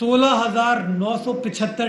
16,975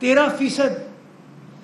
13%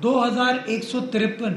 2,153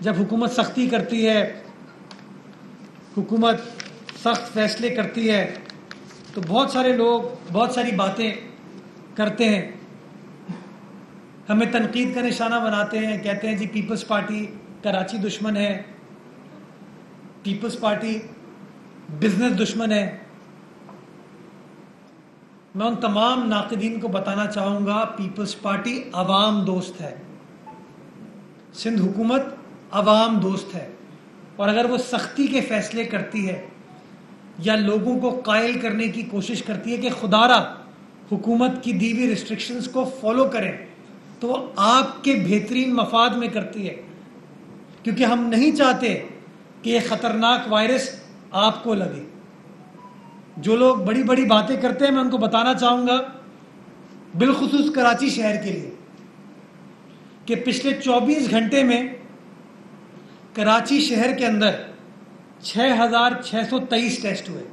جب حکومت سختی کرتی ہے، حکومت سخت فیصلے کرتی ہے، تو بہت سارے لوگ بہت ساری باتیں کرتے ہیں، ہمیں تنقید کا نشانہ بناتے ہیں، کہتے ہیں جی پیپلز پارٹی کراچی دشمن ہے، پیپلز پارٹی بزنس دشمن ہے۔ میں ان تمام ناقدین کو بتانا چاہوں گا پیپلز پارٹی عوام دوست ہے، سندھ حکومت عوام دوست ہے، اور اگر وہ سختی کے فیصلے کرتی ہے یا لوگوں کو قائل کرنے کی کوشش کرتی ہے کہ خدا را حکومت کی دی ہوئی ریسٹرکشنز کو فالو کریں، تو وہ آپ کے بہترین مفاد میں کرتی ہے، کیونکہ ہم نہیں چاہتے کہ یہ خطرناک وائرس آپ کو لگے۔ جو لوگ بڑی بڑی باتیں کرتے ہیں، میں ان کو بتانا چاہوں گا بالخصوص کراچی شہر کے لیے کہ پچھلے 24 گھنٹے میں کراچی شہر کے اندر 6,623 ٹیسٹ ہوئے،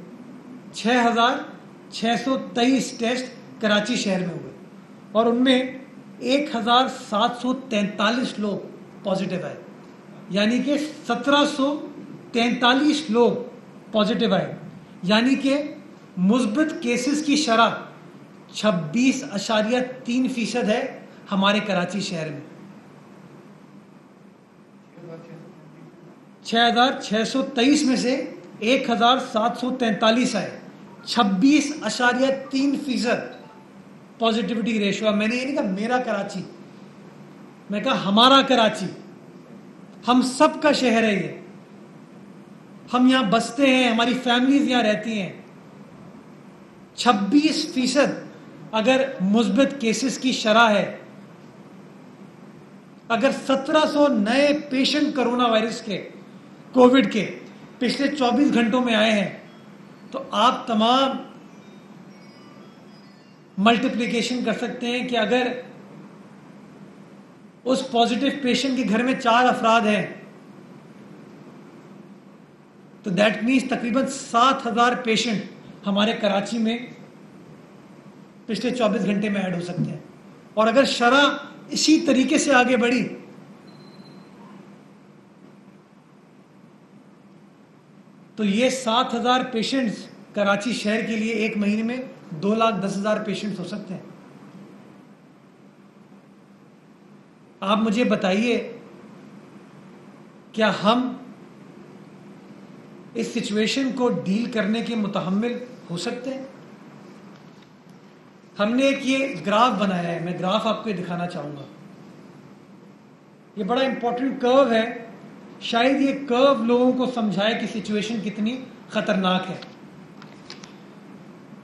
6,623 ٹیسٹ کراچی شہر میں ہوئے، اور ان میں 1,743 لوگ پازیٹیو آئے، یعنی کہ 1,743 لوگ پازیٹیو آئے، یعنی کہ مثبت کیسز کی شرح 26.3% ہے ہمارے کراچی شہر میں۔ 6,623 میں سے 1,743 آئے، 26.3% پازیٹیوٹی ریشو ہے۔ میں نے یہ نہیں کہا میرا کراچی، میں کہا ہمارا کراچی، ہم سب کا شہر ہے یہ، ہم یہاں بستے ہیں، ہماری فیملیز یہاں رہتی ہیں۔ 26% اگر مثبت کیسز کی شرح ہے، اگر 1,700 نئے پیشنٹ کرونا وائرس کے، کووڈ کے پچھلے 24 گھنٹوں میں آئے ہیں، تو آپ تمام ملٹیپلیکیشن کر سکتے ہیں کہ اگر اس پازیٹیو پیشنٹ کے گھر میں 4 افراد ہیں تو دیٹ مینس تقریباً 7,000 پیشنٹ ہمارے کراچی میں پچھلے 24 گھنٹے میں ایڈ ہو سکتے ہیں۔ اور اگر شرح اسی طریقے سے آگے بڑھی تو یہ 7,000 پیشنٹس کراچی شہر کے لیے ایک مہینے میں 2,10,000 پیشنٹس ہو سکتے ہیں۔ آپ مجھے بتائیے کیا ہم اس سچویشن کو ڈیل کرنے کے متحمل ہو سکتے ہیں؟ ہم نے ایک یہ گراف بنایا ہے، میں گراف آپ کو دکھانا چاہوں گا۔ یہ بڑا امپورٹنٹ کرو ہے، شاید یہ کرو لوگوں کو سمجھائے کہ سچویشن کتنی خطرناک ہے۔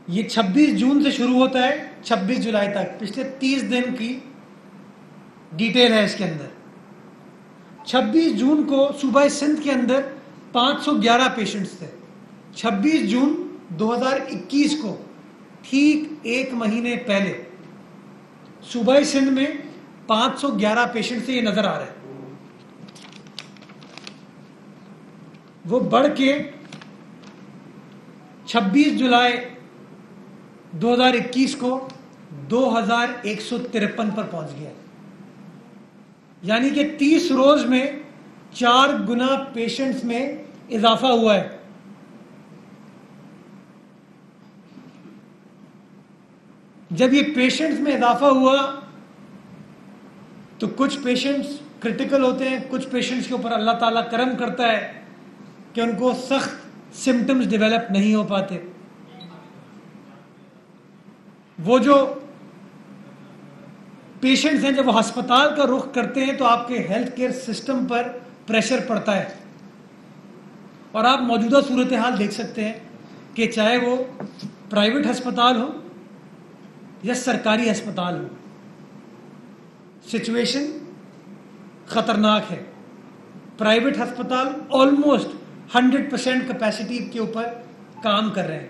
یہ 26 جون سے شروع ہوتا ہے 26 جولائی تک، پچھلے 30 دن کی ڈیٹیل ہے اس کے اندر۔ 26 جون کو صوبہ سندھ کے اندر 511 پیشنٹس تھے۔ 26 جون 2021 کو ٹھیک ایک مہینے پہلے صوبہ سندھ میں 511 پیشنٹ سے یہ نظر آ رہا ہے، وہ بڑھ کے 26 جولائی 2021 کو 2,153 پر پہنچ گیا، یعنی کہ 30 روز میں 4 گنا پیشنٹس میں اضافہ ہوا ہے۔ جب یہ پیشنٹس میں اضافہ ہوا تو کچھ پیشنٹس کرٹیکل ہوتے ہیں، کچھ پیشنٹس کے اوپر اللہ تعالیٰ کرم کرتا ہے کہ ان کو سخت سمٹمز ڈیولپ نہیں ہو پاتے۔ وہ جو پیشنٹس ہیں جب وہ ہسپتال کا رخ کرتے ہیں تو آپ کے ہیلتھ کیئر سسٹم پر پریشر پڑتا ہے، اور آپ موجودہ صورتحال دیکھ سکتے ہیں کہ چاہے وہ پرائیویٹ ہسپتال ہو یا سرکاری ہسپتال ہو، سچویشن خطرناک ہے۔ پرائیویٹ ہسپتال آلموسٹ 100% کیپیسٹی کے اوپر کام کر رہے ہیں،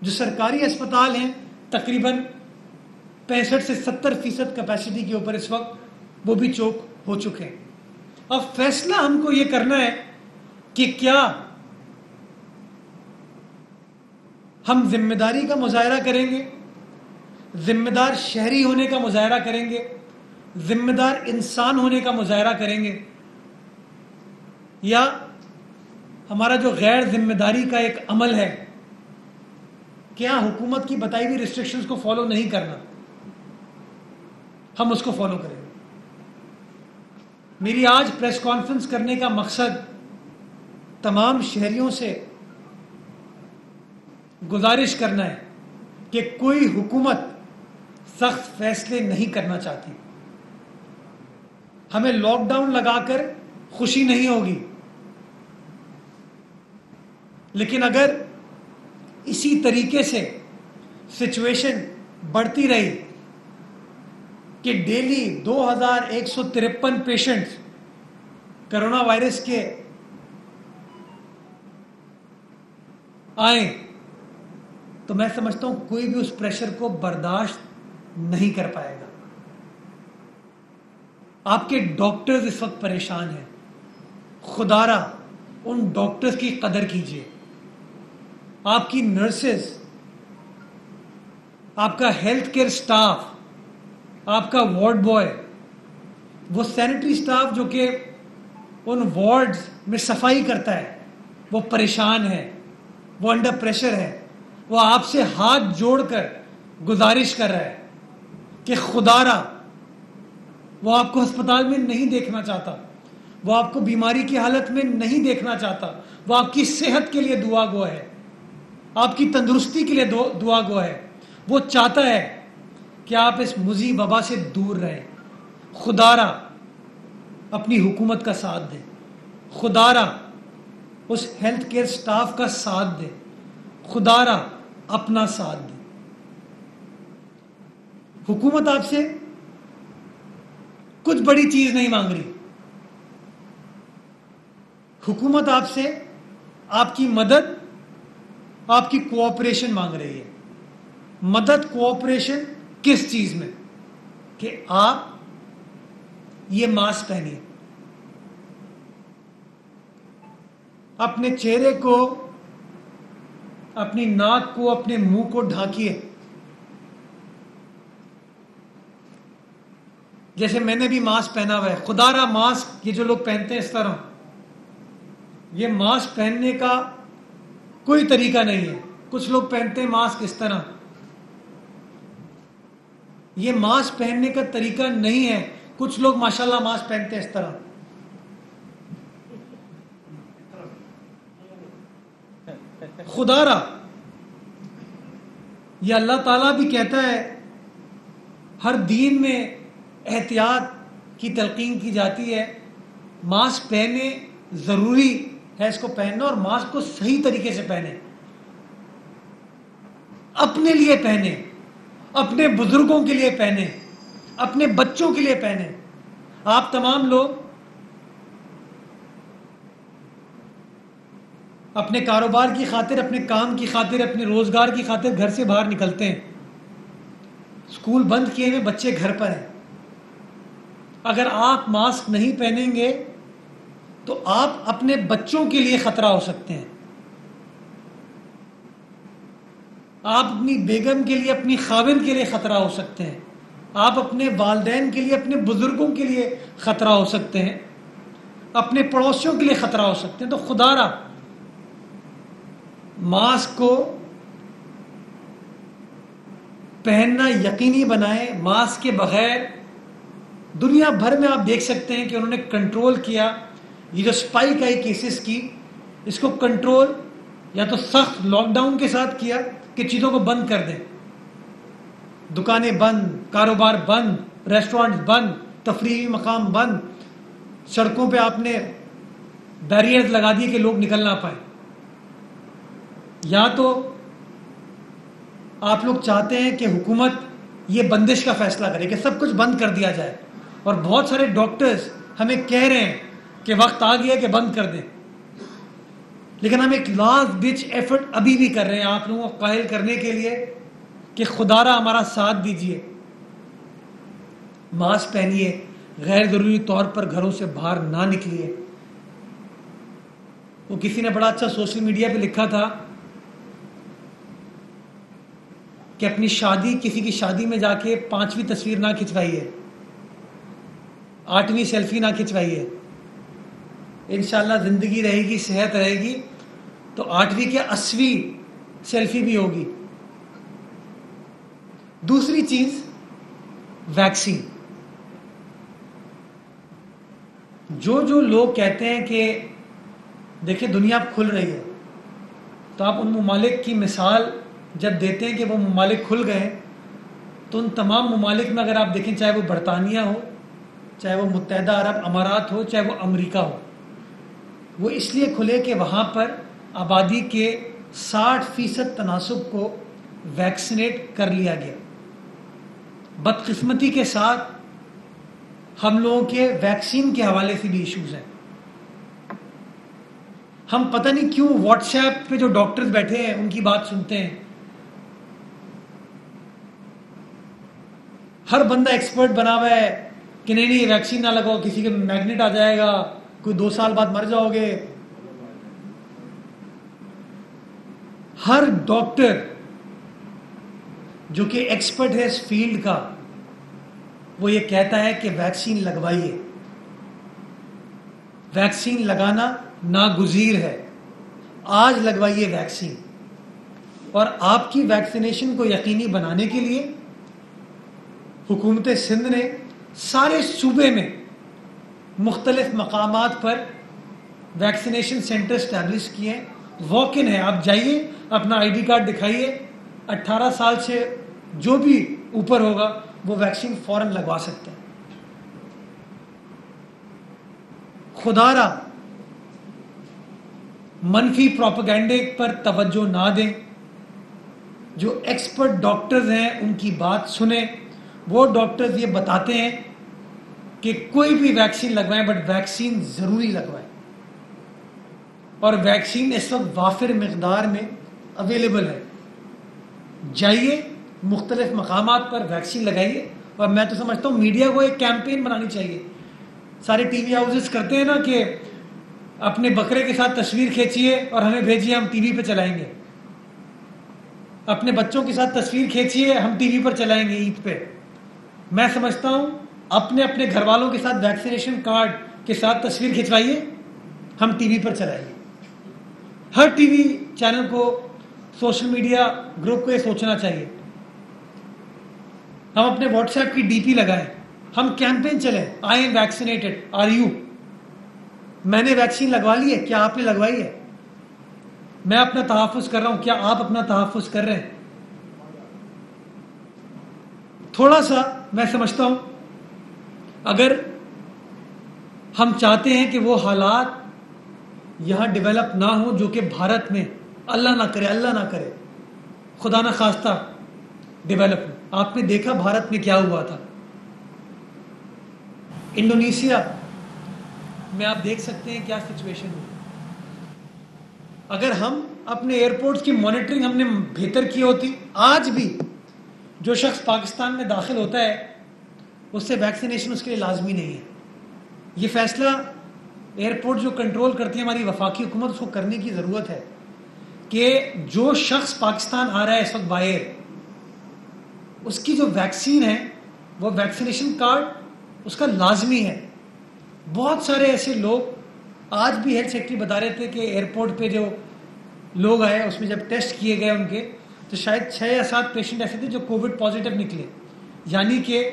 جو سرکاری ہسپتال ہیں تقریباً 65 سے 70% کیپیسٹی کے اوپر اس وقت وہ بھی چوک ہو چکے ہیں۔ اب فیصلہ ہم کو یہ کرنا ہے کہ کیا ہم ذمہ داری کا مظاہرہ کریں گے، ذمہ دار شہری ہونے کا مظاہرہ کریں گے، ذمہ دار انسان ہونے کا مظاہرہ کریں گے، یا ہمارا جو غیر ذمہ داری کا ایک عمل ہے کہ ہاں حکومت کی بتائی ہوئی ریسٹرکشنز کو فالو نہیں کرنا، ہم اس کو فالو کریں گے۔ میری آج پریس کانفرنس کرنے کا مقصد تمام شہریوں سے گزارش کرنا ہے کہ کوئی حکومت سخت فیصلے نہیں کرنا چاہتی۔ ہمیں لاک ڈاؤن لگا کر خوشی نہیں ہوگی، لیکن اگر اسی طریقے سے سچویشن بڑھتی رہی کہ ڈیلی 2153 پیشنٹس کرونا وائرس کے آئیں تو میں سمجھتا ہوں کوئی بھی اس پریشر کو برداشت نہیں کر پائے گا۔ آپ کے ڈاکٹرز اس وقت پریشان ہیں، خدا را ان ڈاکٹرز کی قدر کیجیے۔ آپ کی نرسز، آپ کا ہیلتھ کیئر سٹاف، آپ کا وارڈ بوائے، وہ سینیٹری سٹاف جو کہ ان وارڈز میں صفائی کرتا ہے، وہ پریشان ہے، وہ انڈر پریشر ہے۔ وہ آپ سے ہاتھ جوڑ کر گزارش کر رہا ہے کہ خدا را وہ آپ کو ہسپتال میں نہیں دیکھنا چاہتا، وہ آپ کو بیماری کی حالت میں نہیں دیکھنا چاہتا، وہ آپ کی صحت کے لیے دعا گو ہے، آپ کی تندرستی کے لیے دعا گو ہے۔ وہ چاہتا ہے کہ آپ اس مضی وبا سے دور رہیں۔ خدا را اپنی حکومت کا ساتھ دیں، خدا را اس ہیلتھ کیئر سٹاف کا ساتھ دیں، خدا را اپنا ساتھ دیں۔ حکومت آپ سے کچھ بڑی چیز نہیں مانگ رہی، حکومت آپ سے آپ کی مدد، آپ کی کوآپریشن مانگ رہی ہے۔ مدد، کوآپریشن کس چیز میں؟ کہ آپ یہ ماسک پہنیے، اپنے چہرے کو، اپنی ناک کو، اپنے منہ کو ڈھانکیے۔ جیسے میں نے بھی ماسک پہنا ہوا ہے، خدا را ماسک یہ جو لوگ پہنتے ہیں اس طرح، یہ ماسک پہننے کا کوئی طریقہ نہیں ہے۔ کچھ لوگ پہنتے ہیں ماسک اس طرح، یہ ماسک پہننے کا طریقہ نہیں ہے۔ کچھ لوگ ماشاءاللہ ماسک پہنتے ہیں اس طرح۔ خدا را یہ اللہ تعالیٰ بھی کہتا ہے، ہر دین میں احتیاط کی تلقین کی جاتی ہے۔ ماسک پہنے ضروری ہے، اس کو پہننا، اور ماسک کو صحیح طریقے سے پہنے، اپنے لیے پہنے، اپنے بزرگوں کے لیے پہنے، اپنے بچوں کے لیے پہنے۔ آپ تمام لوگ اپنے کاروبار کی خاطر، اپنے کام کی خاطر، اپنے روزگار کی خاطر گھر سے باہر نکلتے ہیں، اسکول بند کیے ہوئے بچے گھر پر ہیں۔ اگر آپ ماسک نہیں پہنیں گے تو آپ اپنے بچوں کے لیے خطرہ ہو سکتے ہیں، آپ اپنی بیگم کے لیے، اپنی خاوند کے لیے خطرہ ہو سکتے ہیں، آپ اپنے والدین کے لیے، اپنے بزرگوں کے لیے خطرہ ہو سکتے ہیں، اپنے پڑوسیوں کے لیے خطرہ ہو سکتے ہیں۔ تو خدا را ماسک کو پہننا یقینی بنائیں۔ ماسک کے بغیر دنیا بھر میں آپ دیکھ سکتے ہیں کہ انہوں نے کنٹرول کیا، یہ جو سپائک آئی کیسز کی، اس کو کنٹرول یا تو سخت لاک ڈاؤن کے ساتھ کیا کہ چیزوں کو بند کر دیں، دکانیں بند، کاروبار بند، ریسٹورانٹس بند، تفریحی مقام بند، سڑکوں پہ آپ نے بیریئرز لگا دیے کہ لوگ نکل نہ پائیں۔ یا تو آپ لوگ چاہتے ہیں کہ حکومت یہ بندش کا فیصلہ کرے کہ سب کچھ بند کر دیا جائے، اور بہت سارے ڈاکٹرز ہمیں کہہ رہے ہیں کہ وقت آ گیا کہ بند کر دیں، لیکن ہم ایک لاسٹ ڈچ ایفرٹ ابھی بھی کر رہے ہیں آپ لوگوں کو قائل کرنے کے لیے کہ خدا را ہمارا ساتھ دیجیے۔ ماسک پہنیے، غیر ضروری طور پر گھروں سے باہر نہ نکلیے۔ وہ کسی نے بڑا اچھا سوشل میڈیا پہ لکھا تھا کہ اپنی شادی، کسی کی شادی میں جا کے 5ویں تصویر نہ کھنچوائیے، 8ویں سیلفی نہ کھنچوائیے، انشاءاللہ زندگی رہے گی، صحت رہے گی تو 8ویں کے 80ویں سیلفی بھی ہوگی. دوسری چیز ویکسین. جو لوگ کہتے ہیں کہ دیکھیں دنیا اب کھل رہی ہے، تو آپ ان ممالک کی مثال جب دیتے ہیں کہ وہ ممالک کھل گئے ہیں، تو ان تمام ممالک میں اگر آپ دیکھیں، چاہے وہ برطانیہ ہو، چاہے وہ متحدہ عرب امارات ہو، چاہے وہ امریکہ ہو، وہ اس لیے کھلے کہ وہاں پر آبادی کے 60% تناسب کو ویکسینیٹ کر لیا گیا. بدقسمتی کے ساتھ ہم لوگوں کے ویکسین کے حوالے سے بھی ایشوز ہیں. ہم پتہ نہیں کیوں واٹس ایپ پہ جو ڈاکٹرز بیٹھے ہیں ان کی بات سنتے ہیں. ہر بندہ ایکسپرٹ بنا ہوا ہے کہ نہیں یہ ویکسین نہ لگاؤ، کسی کے میگنیٹ آ جائے گا، کوئی 2 سال بعد مر جاؤ گے. ہر ڈاکٹر جو کہ ایکسپرٹ ہے اس فیلڈ کا، وہ یہ کہتا ہے کہ ویکسین لگوائیے. ویکسین لگانا ناگزیر ہے. آج لگوائیے ویکسین. اور آپ کی ویکسینیشن کو یقینی بنانے کے لیے حکومت سندھ نے سارے صوبے میں مختلف مقامات پر ویکسینیشن سینٹر اسٹیبلش کیے ہیں. واک ان ہے، آپ جائیے، اپنا آئی ڈی کارڈ دکھائیے، 18 سال سے جو بھی اوپر ہوگا وہ ویکسین فوراً لگوا سکتے ہیں. خدا را منفی پروپیگنڈے پر توجہ نہ دیں. جو ایکسپرٹ ڈاکٹرز ہیں ان کی بات سنیں. وہ ڈاکٹرز یہ بتاتے ہیں کہ کوئی بھی ویکسین لگوائیں، بٹ ویکسین ضروری لگوائیں. اور ویکسین اس وقت وافر مقدار میں اویلیبل ہے. جائیے مختلف مقامات پر ویکسین لگائیے. اور میں تو سمجھتا ہوں میڈیا کو ایک کیمپین بنانی چاہیے. سارے ٹی وی ہاؤسز کرتے ہیں نا کہ اپنے بکرے کے ساتھ تصویر کھینچیے اور ہمیں بھیجیے، ہم ٹی وی پہ چلائیں گے. اپنے بچوں کے ساتھ تصویر کھینچیے، ہم ٹی وی پر چلائیں گے عید پہ. میں سمجھتا ہوں اپنے گھر والوں کے ساتھ ویکسینیشن کارڈ کے ساتھ تصویر کھنچوائیے، ہم ٹی وی پر چلائیے. ہر ٹی وی چینل کو، سوشل میڈیا گروپ کو یہ سوچنا چاہیے. ہم اپنے واٹس ایپ کی ڈی پی لگائیں، ہم کیمپین چلیں، I am vaccinated, are you? میں نے ویکسین لگوا لی ہے، کیا آپ نے لگوائی ہے؟ میں اپنا تحفظ کر رہا ہوں، کیا آپ اپنا تحفظ کر رہے ہیں؟ تھوڑا سا میں سمجھتا ہوں اگر ہم چاہتے ہیں کہ وہ حالات یہاں ڈیولپ نہ ہوں جو کہ بھارت میں اللہ نہ کرے خدا نہ خواستہ ڈیولپ ہو. آپ نے دیکھا بھارت میں کیا ہوا تھا. انڈونیشیا میں آپ دیکھ سکتے ہیں کیا سچویشن ہوئی. اگر ہم اپنے ایئرپورٹس کی مانیٹرنگ ہم نے بہتر کی ہوتی، آج بھی جو شخص پاکستان میں داخل ہوتا ہے اس سے ویکسینیشن اس کے لیے لازمی نہیں ہے. یہ فیصلہ ایئرپورٹ جو کنٹرول کرتی ہے ہماری وفاقی حکومت، اس کو کرنے کی ضرورت ہے کہ جو شخص پاکستان آ رہا ہے اس وقت باہر، اس کی جو ویکسین ہے وہ ویکسینیشن کارڈ اس کا لازمی ہے. بہت سارے ایسے لوگ آج بھی ہیلتھ سیکٹری بتا رہے تھے کہ ایئرپورٹ پہ جو لوگ آئے اس میں جب ٹیسٹ کیے گئے ان کے، تو شاید 6 یا 7 پیشنٹ ایسے تھے جو کووڈ پازیٹیو نکلے. یعنی کہ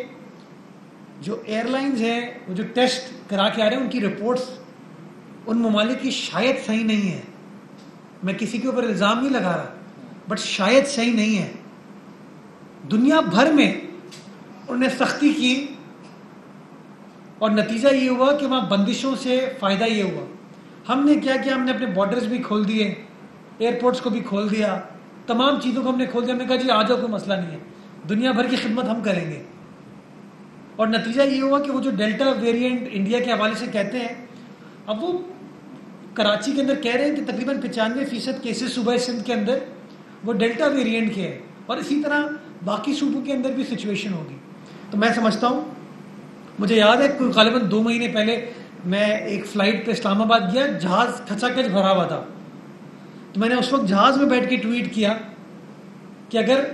جو ایئر لائنز ہیں وہ جو ٹیسٹ کرا کے آ رہے ہیں ان کی رپورٹس ان ممالک کی شاید صحیح نہیں ہے. میں کسی کے اوپر الزام نہیں لگا رہا، بٹ شاید صحیح نہیں ہے. دنیا بھر میں انہوں نے سختی کی اور نتیجہ یہ ہوا کہ وہاں بندشوں سے فائدہ یہ ہوا. ہم نے کیا کیا، ہم نے اپنے بارڈرز بھی کھول دیے، ایئرپورٹس کو بھی کھول دیا، تمام چیزوں کو ہم نے کھول دیا. ہم نے کہا جی آ جاؤ، کوئی مسئلہ نہیں ہے، دنیا بھر کی خدمت ہم کریں گے. اور نتیجہ یہ ہوا کہ وہ جو ڈیلٹا ویریئنٹ انڈیا کے حوالے سے کہتے ہیں، اب وہ کراچی کے اندر کہہ رہے ہیں کہ تقریباً 95% کیسز صوبہ سندھ کے اندر وہ ڈیلٹا ویریئنٹ کے ہیں. اور اسی طرح باقی صوبوں کے اندر بھی سچویشن ہوگی. تو میں سمجھتا ہوں، مجھے یاد ہے کوئی غالباً 2 مہینے پہلے میں ایک فلائٹ پہ اسلام آباد گیا، جہاز کھچا کھچ بھرا ہوا تھا. تو میں نے اس وقت جہاز میں بیٹھ کے ٹویٹ کیا کہ اگر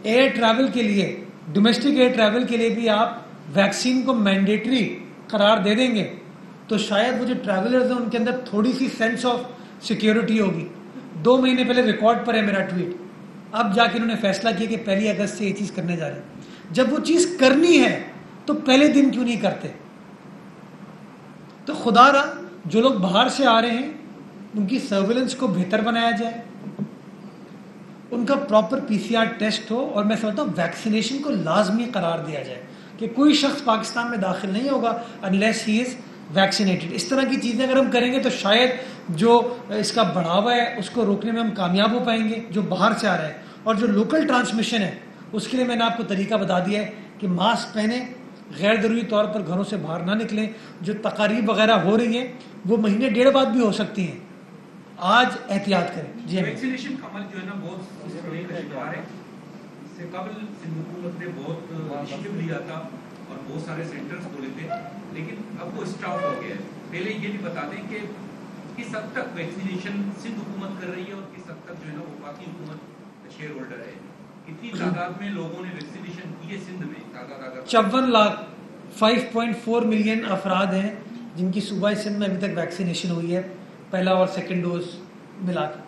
ایئر ٹریول کے لیے، ڈومیسٹک ایئر ٹریول کے لیے بھی آپ ویکسین کو مینڈیٹری قرار دے دیں گے تو شاید وہ جو ٹریولرز ہیں ان کے اندر تھوڑی سی سینس آف سیکیورٹی ہوگی. 2 مہینے پہلے ریکارڈ پر ہے میرا ٹویٹ, اب جا کے انہوں نے فیصلہ کیا کہ 1 اگست سے یہ چیز کرنے جا رہے ہیں. جب وہ چیز کرنی ہے تو پہلے دن کیوں نہیں کرتے؟ تو خدا را جو لوگ باہر سے آ رہے ہیں ان کی سرویلنس کو بہتر بنایا جائے, ان کا پراپر PCR ٹیسٹ ہو, اور میں سمجھتا ہوں ویکسینیشن کو لازمی قرار دیا جائے کہ کوئی شخص پاکستان میں داخل نہیں ہوگا unless he is vaccinated. اس طرح کی چیزیں اگر ہم کریں گے تو شاید جو اس کا بڑھاوا ہے اس کو روکنے میں ہم کامیاب ہو پائیں گے جو باہر سے آ رہا ہے. اور جو لوکل ٹرانسمیشن ہے اس کے لیے میں نے آپ کو طریقہ بتا دیا ہے کہ ماسک پہنیں, غیر ضروری طور پر گھروں سے باہر نہ نکلیں. جو تقاریب وغیرہ ہو رہی ہیں وہ مہینے 1.5 بعد بھی ہو سکتی ہیں, آج احتیاط کریں. جی ویکسینیشن کا عمل جو ہے نا بہت سستی کا شکار ہے. اس سے قبل سندھ حکومت نے بہت انیشیٹو لیا تھا اور بہت سارے سینٹرز کھولے تھے, لیکن اب وہ اسٹاپ ہو گیا ہے. پہلے یہ بھی بتا دیں کہ کس حد تک ویکسینیشن سندھ حکومت کر رہی ہے اور کس حد تک جو ہے نا وہ باقی حکومت شیئر ہولڈر ہے. کتنی تعداد میں لوگوں نے ویکسینیشن کی ہے سندھ میں؟ تعداد اگر 54 لاکھ 5.4 ملین افراد ہیں جن کی صوبہ سندھ میں ابھی تک ویکسینیشن ہوئی ہے, پہلا اور سیکنڈ ڈوز ملا کے.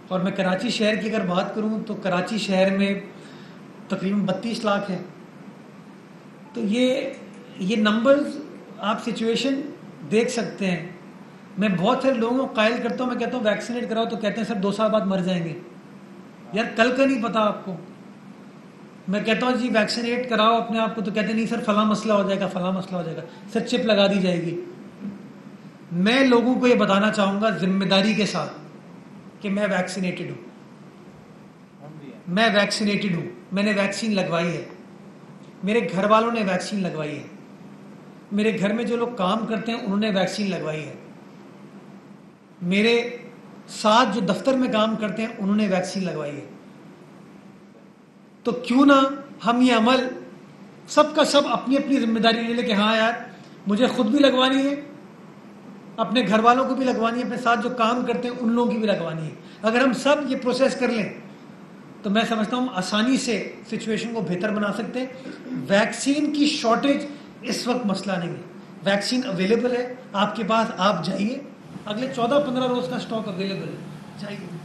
اور میں کراچی شہر کی اگر بات کروں تو کراچی شہر میں تقریباً 32 لاکھ ہیں. تو یہ نمبرز آپ سچویشن دیکھ سکتے ہیں. میں بہت سارے لوگوں کو قائل کرتا ہوں, میں کہتا ہوں ویکسینیٹ کراؤ تو کہتے ہیں سر 2 سال بعد مر جائیں گے. یار کل کا نہیں پتا آپ کو. میں کہتا ہوں جی ویکسینیٹ کراؤ اپنے آپ کو تو کہتے ہیں نہیں سر فلاں مسئلہ ہو جائے گا, فلاں مسئلہ ہو جائے گا, سر چپ لگا دی جائے گی. میں لوگوں کو یہ بتانا چاہوں گا ذمہ داری کے ساتھ کہ میں ویکسینیٹڈ ہوں, میں ویکسینیٹڈ ہوں, میں نے ویکسین لگوائی ہے, میرے گھر والوں نے ویکسین لگوائی ہے, میرے گھر میں جو لوگ کام کرتے ہیں انہوں نے ویکسین لگوائی ہے, میرے ساتھ جو دفتر میں کام کرتے ہیں انہوں نے ویکسین لگوائی ہے. تو کیوں نہ ہم یہ عمل سب کا سب اپنی اپنی ذمہ داری لے لیں کہ ہاں یار مجھے خود بھی لگوانی ہے, اپنے گھر والوں کو بھی لگوانی ہے, اپنے ساتھ جو کام کرتے ہیں ان لوگوں کی بھی لگوانی ہے. اگر ہم سب یہ پروسیس کر لیں تو میں سمجھتا ہوں آسانی سے سچویشن کو بہتر بنا سکتے ہیں. ویکسین کی شارٹیج اس وقت مسئلہ نہیں ہے, ویکسین اویلیبل ہے آپ کے پاس, آپ جائیے, اگلے 14-15 روز کا اسٹاک اویلیبل ہے, جائیے.